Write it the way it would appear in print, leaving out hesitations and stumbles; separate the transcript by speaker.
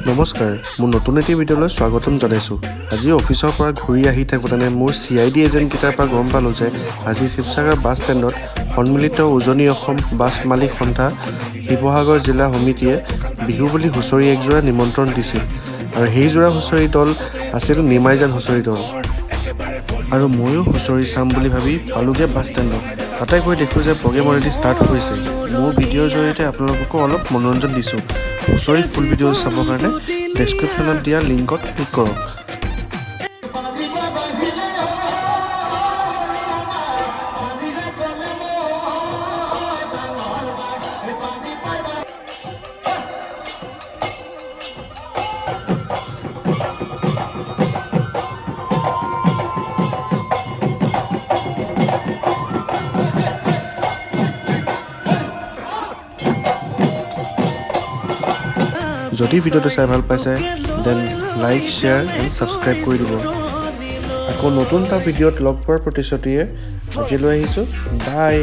Speaker 1: নমস্কাৰ মোৰ নতুন এটি ভিডিঅ'লৈ স্বাগতম জনাইছো আজি অফিচৰ পৰা ঘূৰি আহি থাকোঁতে মোৰ CID এজেন্ট কিটাৰ পৰা গম পালো যে আজি শিৱসাগৰ বাছ ষ্টেণ্ডত সন্মিলিত উজনি অসম বাছ মালিক সন্থা শিৱসাগৰ জিলা সমিতিয়ে বিহু বুলি হুঁচৰি একজোৰা নিমন্ত্ৰণ দিছিল আৰু সেই জোৰা হুঁচৰি দল আছিল নিমাইজান হুঁচৰি দল আৰু ময়ো হুঁচৰি চাম বুলি ভাবি পালোগে বাছ ষ্টেণ্ডত তাতে গৈ দেখো যে প্ৰগ্ৰেম অলৰেডি ষ্টাৰ্ট হৈছে মোৰ ভিডিঅ'ৰ জৰিয়তে আপোনালোককো অলপ মনোৰঞ্জন দিছো হুঁচৰি ফুল ভিডিঅ' চাবৰ কাৰণে ডেছক্ৰিপশ্যনত দিয়া লিংকত ক্লিক কৰক যদি ভিডিঅ'টো চাই ভাল পাইছে then like share and subscribe কৰি দিব আকৌ নতুন এটা ভিডিঅ'ত লগ পোৱাৰ প্ৰতিশ্ৰুতিৰে আজিলৈ আহিছোঁ বাই